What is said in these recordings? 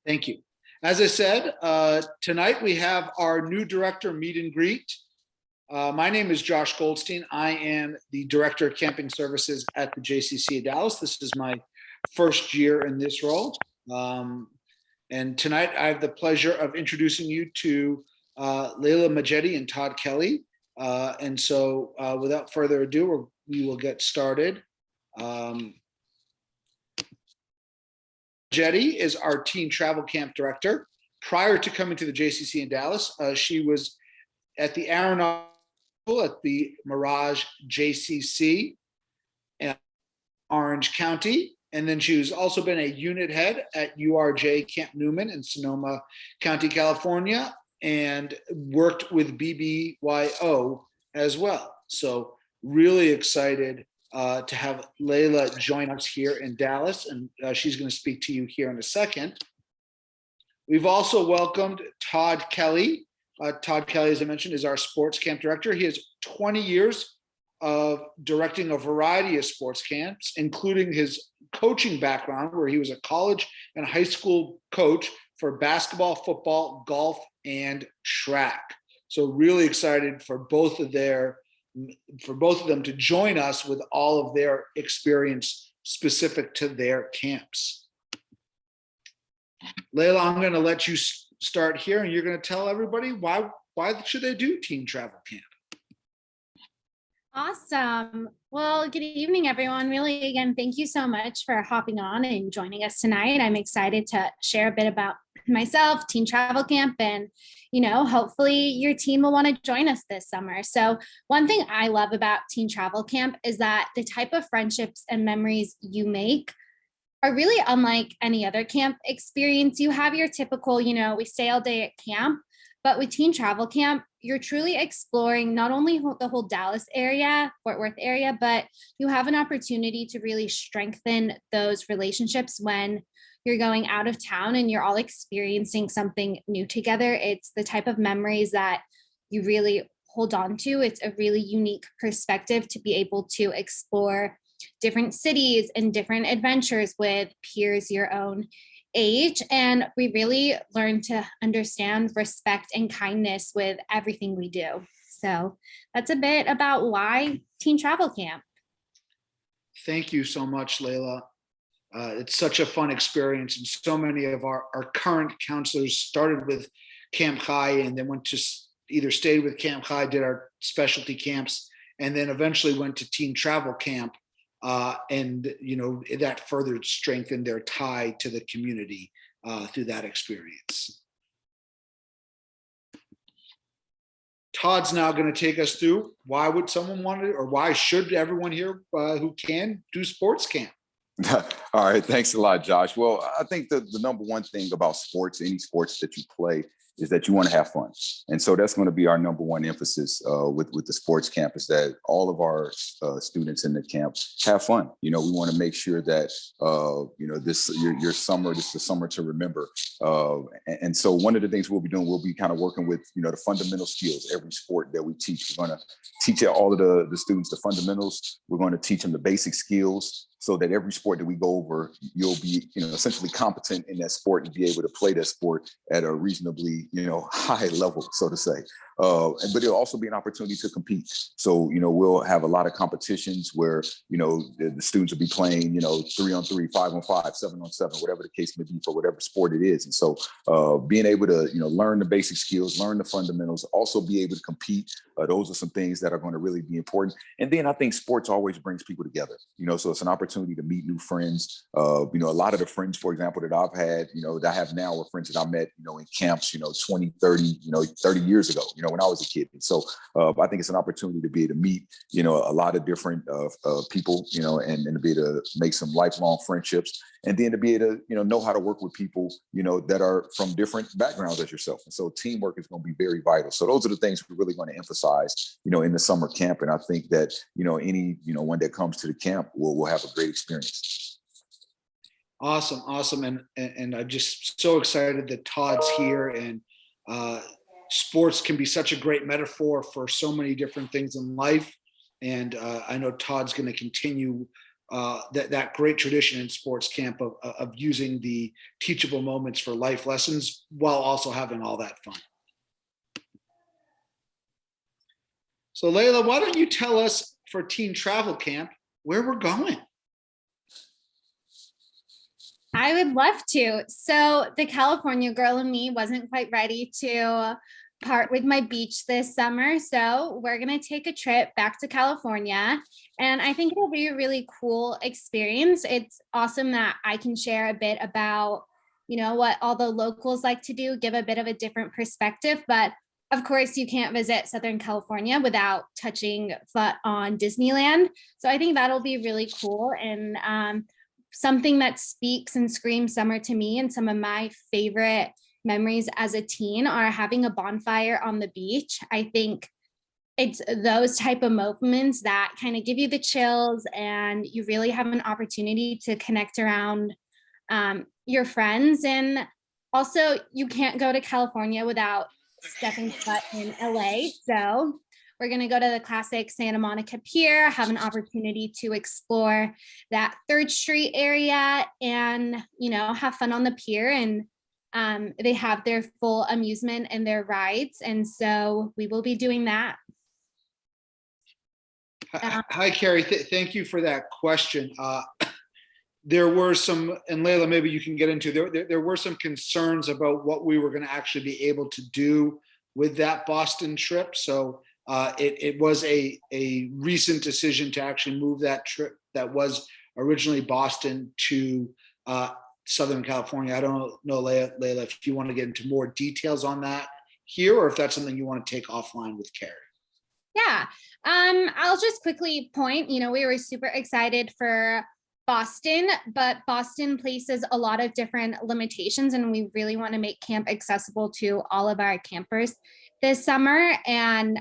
Thank you. As I said, tonight we have our new director meet and greet. My name is Josh Goldstein. I am the Director of Camping Services at the JCC of Dallas. This is my first year in this role. And tonight I have the pleasure of introducing you to Liela, Majedi, and Todd Kelly. And so without further ado, we will get started. Majedi is our teen travel camp director. Prior to coming to the JCC in Dallas, she was at the aeronautical at the Mirage JCC in Orange County. And then she's also been a unit head at URJ Camp Newman in Sonoma County, California, and worked with BBYO as well. So really excited to have Liela join us here in Dallas, and she's going to speak to you here in a second. We've also welcomed Todd Kelly. Todd Kelly, as I mentioned, is our sports camp director. He has 20 years of directing a variety of sports camps, including his coaching background, where he was a college and high school coach for basketball, football, golf, and track. So really excited for both of them to join us with all of their experience specific to their camps. Liela, I'm going to let you start here, and you're going to tell everybody why should they do teen travel camp. Awesome. Well, good evening, everyone. Really, again, thank you so much for hopping on and joining us tonight. I'm excited to share a bit about myself, teen travel camp, and hopefully your team will want to join us this summer. So one thing I love about teen travel camp is that the type of friendships and memories you make are really unlike any other camp experience. You have your typical, we stay all day at camp, but with teen travel camp, you're truly exploring not only the whole Dallas area, Fort Worth area, but you have an opportunity to really strengthen those relationships when you're going out of town and you're all experiencing something new together. It's the type of memories that you really hold on to. It's a really unique perspective to be able to explore different cities and different adventures with peers your own age. And we really learn to understand respect and kindness with everything we do. So that's a bit about why teen travel camp. Thank you so much, Liela. It's such a fun experience, and so many of our current counselors started with Camp High and then went to either stayed with Camp High, did our specialty camps, and then eventually went to teen travel camp. And that further strengthened their tie to the community through that experience. Todd's now going to take us through why would someone want to, or why should everyone here who can do sports camp? All right, thanks a lot, Josh. Well, I think the number one thing about sports, any sports that you play, is that you want to have fun. And so that's going to be our number one emphasis with the sports camp, is that all of our students in the camp have fun. We want to make sure that, your summer, this is a summer to remember. And so one of the things we'll be doing, we'll be kind of working with, the fundamental skills, every sport that we teach. We're going to teach all of the students the fundamentals. We're going to teach them the basic skills, so that every sport that we go over, you'll be, essentially competent in that sport and be able to play that sport at a reasonably, high level, so to say. But it'll also be an opportunity to compete. So, we'll have a lot of competitions where, the students will be playing, 3-on-3, 5-on-5, 7-on-7, whatever the case may be for whatever sport it is. And so being able to, learn the basic skills, learn the fundamentals, also be able to compete. Those are some things that are going to really be important. And then I think sports always brings people together, so it's an opportunity to meet new friends. A lot of the friends, for example, that I've had, that I have now are friends that I met, in camps, 20, 30, 30 years ago, when I was a kid. And so I think it's an opportunity to be able to meet, a lot of different people, and to be able to make some lifelong friendships, and then to be able to, know how to work with people, that are from different backgrounds as yourself. And so teamwork is going to be very vital. So those are the things we're really going to emphasize, in the summer camp. And I think that, any, one that comes to the camp will have a great experience. Awesome. And I'm just so excited that Todd's here, and sports can be such a great metaphor for so many different things in life. And I know Todd's going to continue that great tradition in sports camp of using the teachable moments for life lessons while also having all that fun. So Liela, why don't you tell us for Teen Travel Camp where we're going? I would love to. So the California girl in me wasn't quite ready to part with my beach this summer. So we're going to take a trip back to California. And I think it'll be a really cool experience. It's awesome that I can share a bit about, what all the locals like to do, give a bit of a different perspective. But of course, you can't visit Southern California without touching foot on Disneyland. So I think that'll be really cool. And something that speaks and screams summer to me, and some of my favorite memories as a teen are having a bonfire on the beach. I think it's those type of moments that kind of give you the chills, and you really have an opportunity to connect around your friends. And also, you can't go to California without stepping foot in LA. So we're going to go to the classic Santa Monica Pier, have an opportunity to explore that 3rd Street area and, have fun on the pier. And they have their full amusement and their rides. And so we will be doing that. Hi, Carrie. Thank you for that question. There were some, and Liela, maybe you can get into, there were some concerns about what we were going to actually be able to do with that Boston trip. So it was a recent decision to actually move that trip that was originally Boston to Southern California. I don't know, Liela, if you want to get into more details on that here, or if that's something you want to take offline with Carrie. Yeah, I'll just quickly point, we were super excited for Boston, but Boston places a lot of different limitations, and we really want to make camp accessible to all of our campers this summer. And,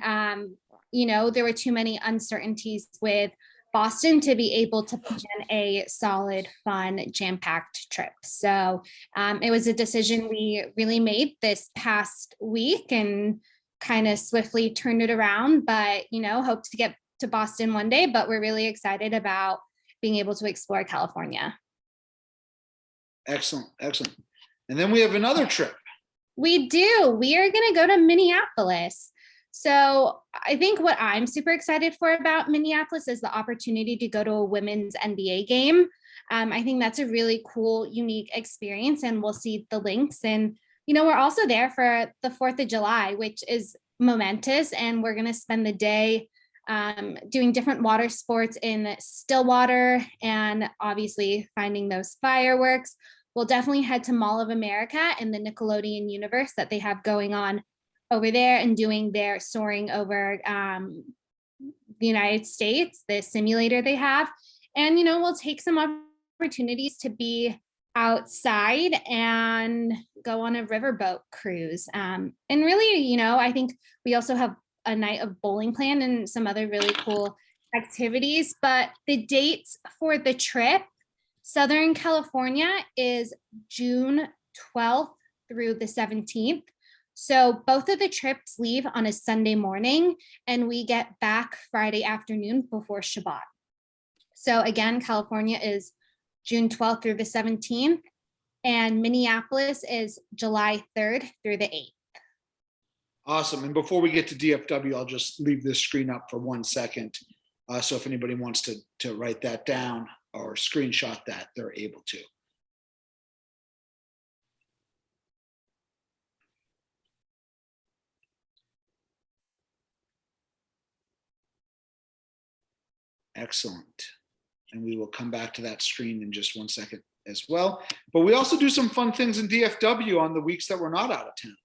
there were too many uncertainties with Boston to be able to plan a solid, fun, jam-packed trip. So it was a decision we really made this past week and kind of swiftly turned it around, but, hope to get to Boston one day, but we're really excited about being able to explore California. Excellent. And then we have another trip. We do. We are going to go to Minneapolis. So I think what I'm super excited for about Minneapolis is the opportunity to go to a women's NBA game. I think that's a really cool, unique experience, and we'll see the links. And, we're also there for the 4th of July, which is momentous. And we're going to spend the day doing different water sports in Stillwater and obviously finding those fireworks. We'll definitely head to Mall of America and the Nickelodeon universe that they have going on over there and doing their soaring over the United States, the simulator they have. And, we'll take some opportunities to be outside and go on a riverboat cruise. And really, I think we also have a night of bowling planned and some other really cool activities. But the dates for the trip, Southern California, is June 12th through the 17th. So both of the trips leave on a Sunday morning, and we get back Friday afternoon before Shabbat. So again, California is June 12th through the 17th, and Minneapolis is July 3rd through the 8th. Awesome. And before we get to DFW, I'll just leave this screen up for 1 second. So if anybody wants to write that down or screenshot that, they're able to. Excellent. And we will come back to that screen in just 1 second as well. But we also do some fun things in DFW on the weeks that we're not out of town.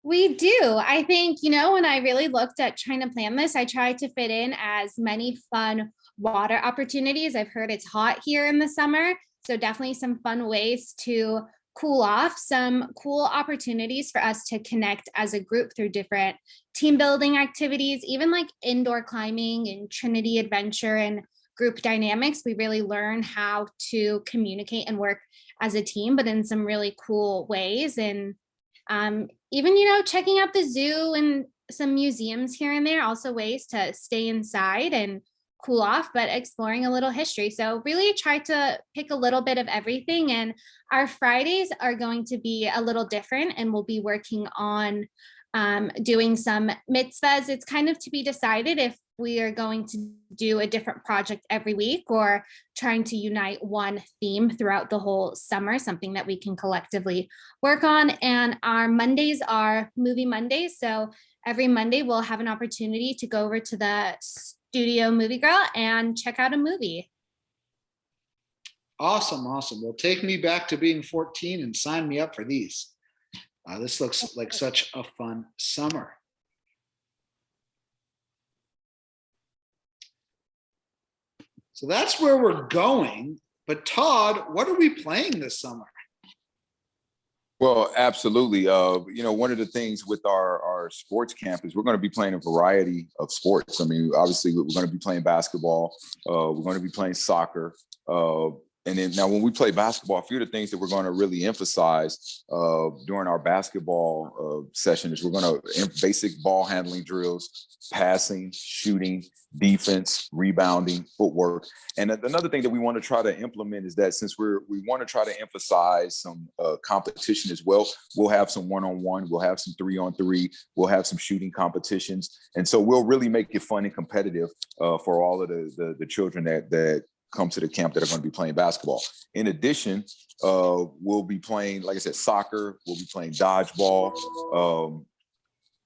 We do. I think, when I really looked at trying to plan this, I tried to fit in as many fun water opportunities. I've heard it's hot here in the summer, so definitely some fun ways to cool off, some cool opportunities for us to connect as a group through different team building activities, even like indoor climbing and Trinity Adventure and group dynamics. We really learn how to communicate and work as a team, but in some really cool ways. And even, checking out the zoo and some museums here and there, also ways to stay inside and cool off, but exploring a little history. So really try to pick a little bit of everything. And our Fridays are going to be a little different, and we'll be working on doing some mitzvahs. It's kind of to be decided if we are going to do a different project every week or trying to unite one theme throughout the whole summer, something that we can collectively work on. And our Mondays are movie Mondays. So every Monday we'll have an opportunity to go over to the Studio Movie Girl and check out a movie. Awesome. Well, take me back to being 14 and sign me up for these. This looks like such a fun summer. So that's where we're going. But Todd, what are we playing this summer? Well, absolutely. One of the things with our sports camp is we're going to be playing a variety of sports. I mean, obviously, we're going to be playing basketball. We're going to be playing soccer. And then now when we play basketball, a few of the things that we're going to really emphasize during our basketball session is we're going to basic ball handling drills, passing, shooting, defense, rebounding, footwork. And another thing that we want to try to implement is that since we want to try to emphasize some competition as well, we'll have some one-on-one, we'll have some 3-on-3, we'll have some shooting competitions. And so we'll really make it fun and competitive for all of the children that come to the camp that are going to be playing basketball. In addition, we'll be playing, like I said, soccer. We'll be playing dodgeball.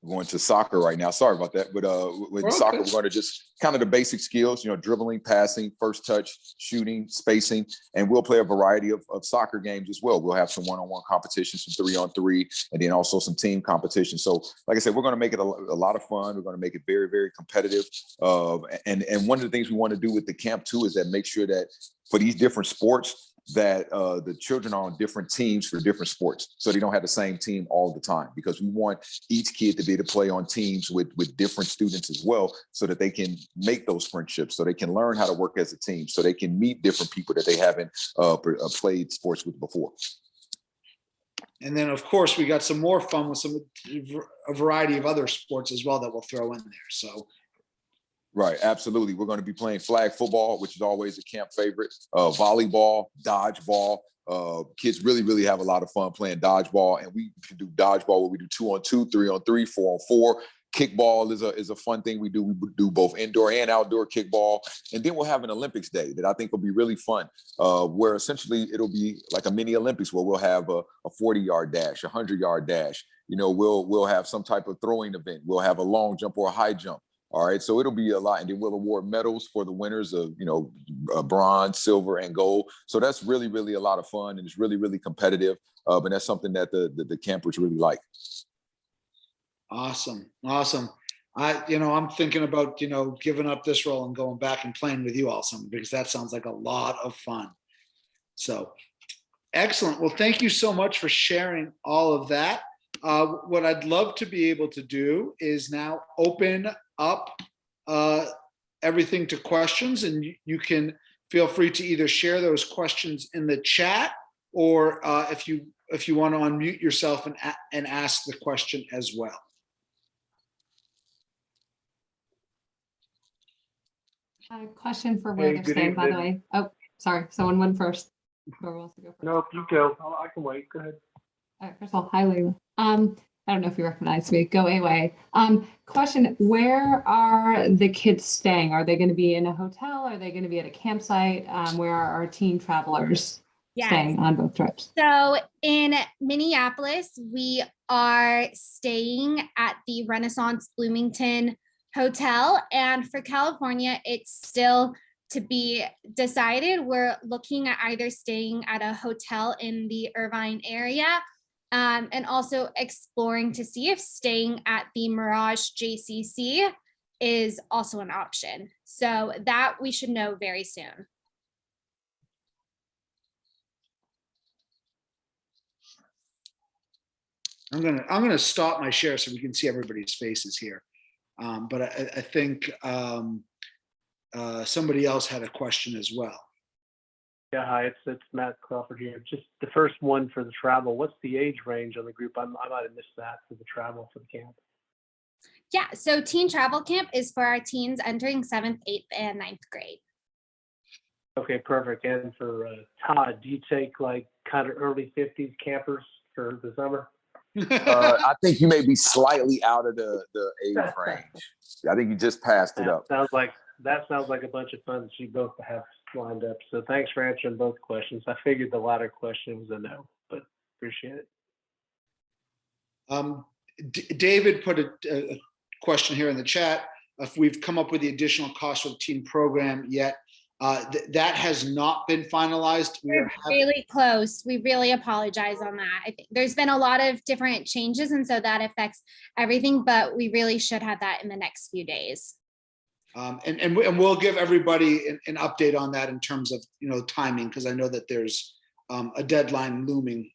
Going to soccer right now. Sorry about that. But with soccer, we're going to just kind of the basic skills, dribbling, passing, first touch, shooting, spacing, and we'll play a variety of soccer games as well. We'll have some one-on-one competitions, some 3-on-3, and then also some team competition. So like I said, we're going to make it a lot of fun. We're going to make it very, very competitive. And one of the things we want to do with the camp too is that make sure that for these different sports, that the children are on different teams for different sports. So they don't have the same team all the time, because we want each kid to be able to play on teams with different students as well, so that they can make those friendships, so they can learn how to work as a team, so they can meet different people that they haven't played sports with before. And then, of course, we got some more fun with a variety of other sports as well that we'll throw in there. So. Right, absolutely. We're going to be playing flag football, which is always a camp favorite, volleyball, dodgeball. Kids really, really have a lot of fun playing dodgeball, and we can do dodgeball where we do 2-on-2, 3-on-3, 4-on-4. Kickball is a fun thing we do. We do both indoor and outdoor kickball. And then we'll have an Olympics day that I think will be really fun, where essentially it'll be like a mini Olympics where we'll have a 40-yard dash, a 100-yard dash. We'll have some type of throwing event. We'll have a long jump or a high jump. All right, so it'll be a lot, and then we'll award medals for the winners of, bronze, silver, and gold. So that's really, really a lot of fun, and it's really, really competitive. And that's something that the campers really like. Awesome. I'm thinking about, giving up this role and going back and playing with you all summer, because that sounds like a lot of fun. So excellent. Well, thank you so much for sharing all of that. What I'd love to be able to do is now open up everything to questions, and you can feel free to either share those questions in the chat, or if you want to unmute yourself and ask the question as well. A question for where they're staying, by the way. Oh, sorry, someone went first. Whoever wants to go first? No, you go. I can wait. Go ahead. All right, first of all, hi, Liela. I don't know if you recognize me. Go away. Question: where are the kids staying? Are they going to be in a hotel? Are they going to be at a campsite? Where are our teen travelers staying on both trips? So in Minneapolis, we are staying at the Renaissance Bloomington Hotel, and for California, it's still to be decided. We're looking at either staying at a hotel in the Irvine area, and also exploring to see if staying at the Mirage JCC is also an option. So that we should know very soon. I'm gonna stop my share so we can see everybody's faces here. But I think somebody else had a question as well. Yeah, hi, it's Matt Crawford here. Just the first one for the travel. What's the age range on the group? I might have missed that for the travel for the camp. Yeah, so teen travel camp is for our teens entering 7th, 8th, and 9th grade. Okay, perfect. And for Todd, do you take like kind of early 50s campers for the summer? I think you may be slightly out of the age range. I think you just passed it up. That sounds like a bunch of fun that you both have lined up. So thanks for answering both questions. I figured the latter question was a no, but appreciate it. David put a question here in the chat. If we've come up with the additional cost for the teen program yet, that has not been finalized. We're really close. We really apologize on that. I think there's been a lot of different changes, and so that affects everything, but we really should have that in the next few days. And we'll give everybody an update on that in terms of timing, because I know that there's a deadline looming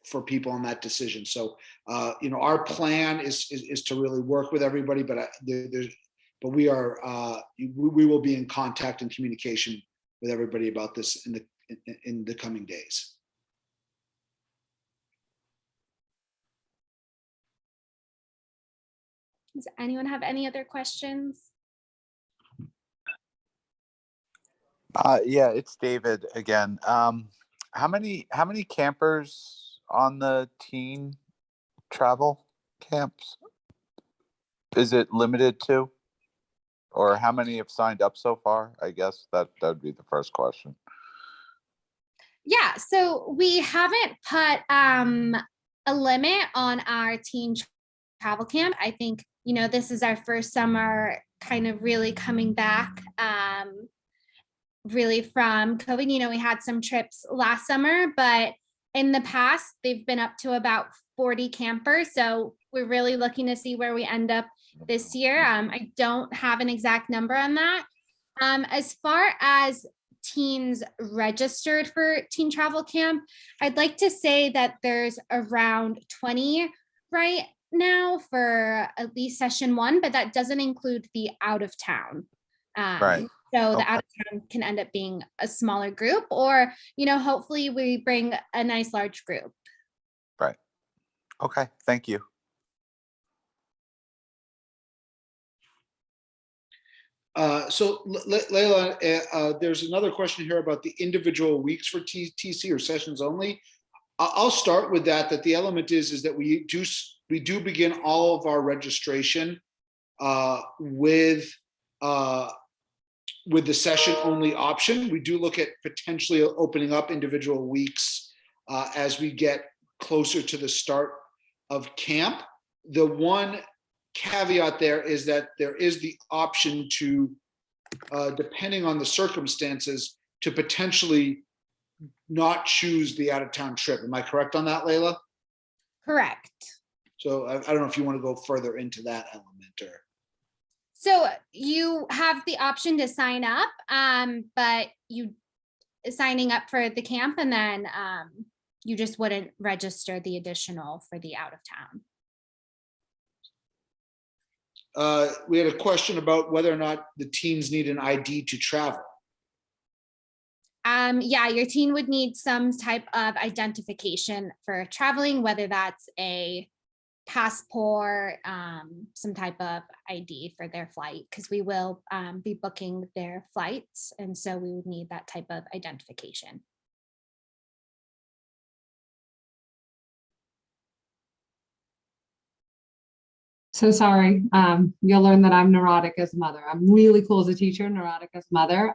for people on that decision. So our plan is to really work with everybody, but we will be in contact and communication with everybody about this in the coming days. Does anyone have any other questions? Yeah, it's David again. How many campers on the teen travel camps is it limited to? Or how many have signed up so far? I guess that would be the first question. Yeah, so we haven't put a limit on our teen travel camp. I think, this is our first summer kind of really coming back really from COVID. We had some trips last summer, but in the past, they've been up to about 40 campers. So we're really looking to see where we end up this year. I don't have an exact number on that. As far as teens registered for teen travel camp, I'd like to say that there's around 20 right now for at least session 1, but that doesn't include the out of town. Right. So the out of town can end up being a smaller group, or, hopefully we bring a nice large group. Right. Okay. Thank you. So Liela, there's another question here about the individual weeks for TC or sessions only. I'll start with that the element is that we do begin all of our registration with the session only option. We do look at potentially opening up individual weeks as we get closer to the start of camp. The one caveat there is that there is the option to, depending on the circumstances, to potentially not choose the out-of-town trip. Am I correct on that, Liela? Correct. So I don't know if you want to go further into that element or. So you have the option to sign up, but you signing up for the camp, and then you just wouldn't register the additional for the out of town. We had a question about whether or not the teens need an ID to travel. Yeah, your teen would need some type of identification for traveling, whether that's a passport, some type of ID for their flight, because we will be booking their flights, and so we would need that type of identification. So sorry. You'll learn that I'm neurotic as a mother. I'm really cool as a teacher, neurotic as a mother.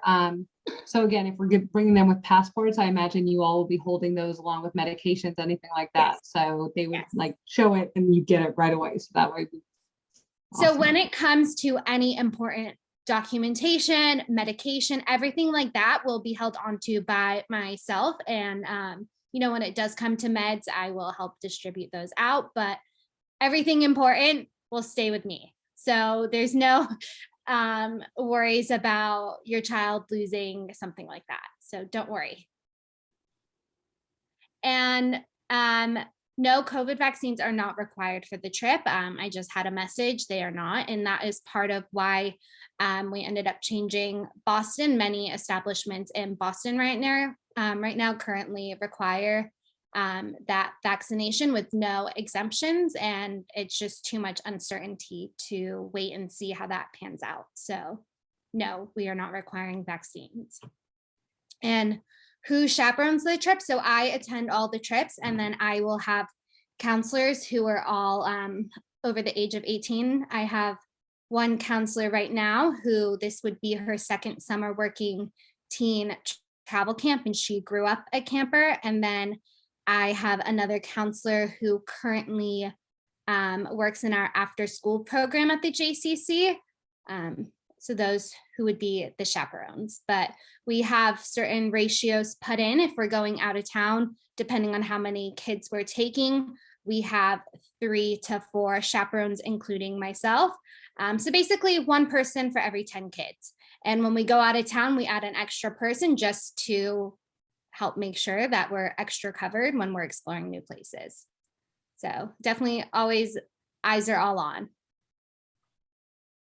So again, if we're bringing them with passports, I imagine you all will be holding those along with medications, anything like that. Yes. So they would show it and you get it right away. So that way. Awesome. So when it comes to any important documentation, medication, everything like that will be held onto by myself. And, when it does come to meds, I will help distribute those out, but everything important will stay with me. So there's no worries about your child losing something like that. So don't worry. And no, COVID vaccines are not required for the trip. I just had a message, they are not. And that is part of why we ended up changing Boston. Many establishments in Boston right now currently require that vaccination with no exemptions, and it's just too much uncertainty to wait and see how that pans out. So no, we are not requiring vaccines. And who chaperones the trip? So I attend all the trips, and then I will have counselors who are all over the age of 18. I have one counselor right now who this would be her second summer working teen travel camp, and she grew up a camper. And then I have another counselor who currently works in our after school program at the JCC. So those who would be the chaperones, but we have certain ratios put in if we're going out of town, depending on how many kids we're taking. We have 3 to 4 chaperones, including myself. So basically 1 person for every 10 kids. And when we go out of town, we add an extra person just to help make sure that we're extra covered when we're exploring new places. So definitely always eyes are all on.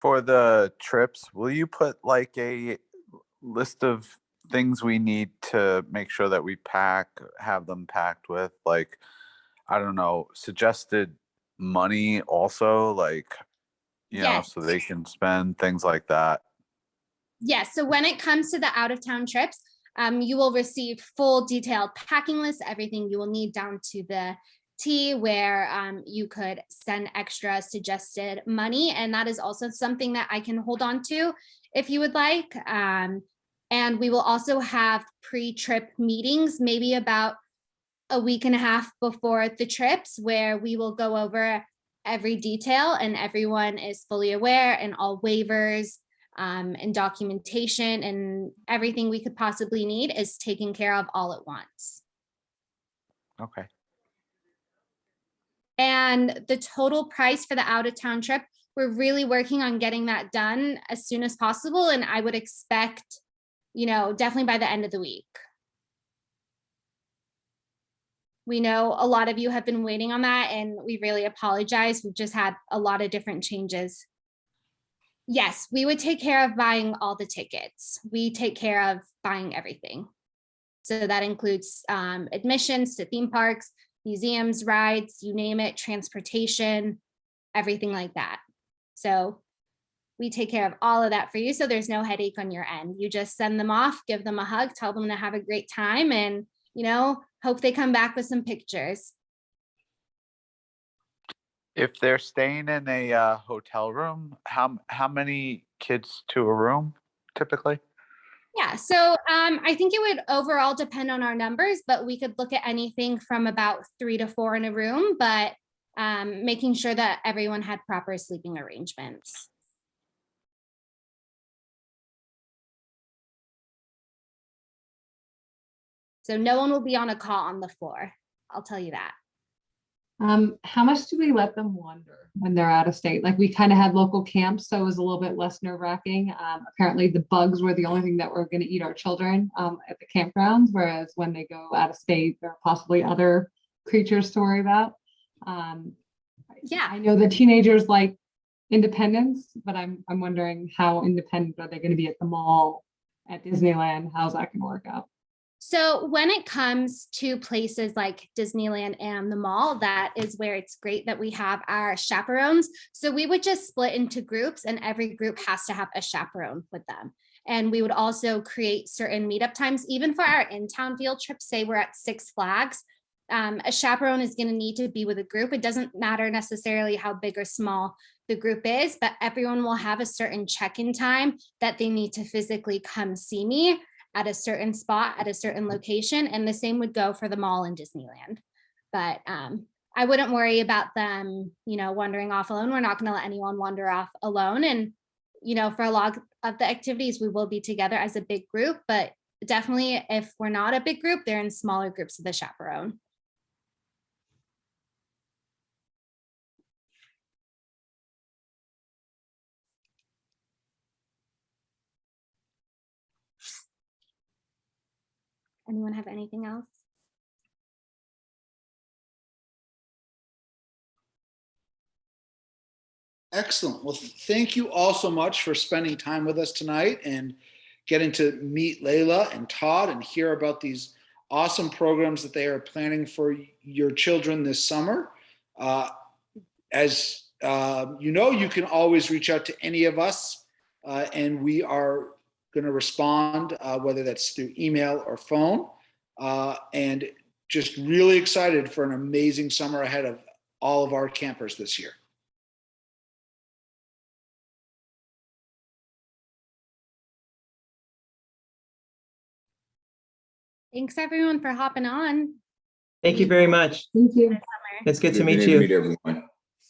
For the trips, will you put like a list of things we need to make sure that we have them packed with? Like, I don't know, suggested money also, like, you know, Yes. so they can spend things like that. Yes. So when it comes to the out of town trips, you will receive full detailed packing lists, everything you will need down to the T, where you could send extra suggested money. And that is also something that I can hold on to if you would like. And we will also have pre-trip meetings, maybe about a week and a half before the trips, where we will go over every detail and everyone is fully aware, and all waivers and documentation and everything we could possibly need is taken care of all at once. Okay. And the total price for the out of town trip, we're really working on getting that done as soon as possible. And I would expect, you know, definitely by the end of the week. We know a lot of you have been waiting on that, and we really apologize. We've just had a lot of different changes. Yes, we would take care of buying all the tickets. We take care of buying everything. So that includes admissions to theme parks, museums, rides, you name it, transportation, everything like that. So we take care of all of that for you. So there's no headache on your end. You just send them off, give them a hug, tell them to have a great time, and, you know, hope they come back with some pictures. If they're staying in a hotel room, how many kids to a room typically? Yeah, so I think it would overall depend on our numbers, but we could look at anything from about 3 to 4 in a room, but making sure that everyone had proper sleeping arrangements. So no one will be on a cot on the floor. I'll tell you that. How much do we let them wander when they're out of state? Like, we kind of had local camps, so it was a little bit less nerve-wracking. Apparently the bugs were the only thing that were going to eat our children at the campgrounds, whereas when they go out of state, there are possibly other creatures to worry about. Yeah, I know the teenagers like independence, but I'm wondering, how independent are they going to be at the mall, at Disneyland? How's that going to work out? so when it comes to places like Disneyland and the mall, that is where it's great that we have our chaperones. So we would just split into groups, and every group has to have a chaperone with them. And we would also create certain meetup times, even for our in-town field trips. Say we're at Six Flags, a chaperone is going to need to be with a group. It doesn't matter necessarily how big or small the group is, but everyone will have a certain check-in time that they need to physically come see me at a certain spot at a certain location. And the same would go for the mall in Disneyland. But I wouldn't worry about them, you know, wandering off alone. We're not going to let anyone wander off alone. And, you know, for a lot of the activities, we will be together as a big group, but definitely if we're not a big group, they're in smaller groups with the chaperone. Anyone have anything else? Excellent. Well, thank you all so much for spending time with us tonight and getting to meet Liela and Todd and hear about these awesome programs that they are planning for your children this summer. As you know, you can always reach out to any of us, and we are going to respond, whether that's through email or phone. And just really excited for an amazing summer ahead of all of our campers this year. Thanks everyone for hopping on. Thank you very much. Thank you. It's good to Good meet to you. meet everyone.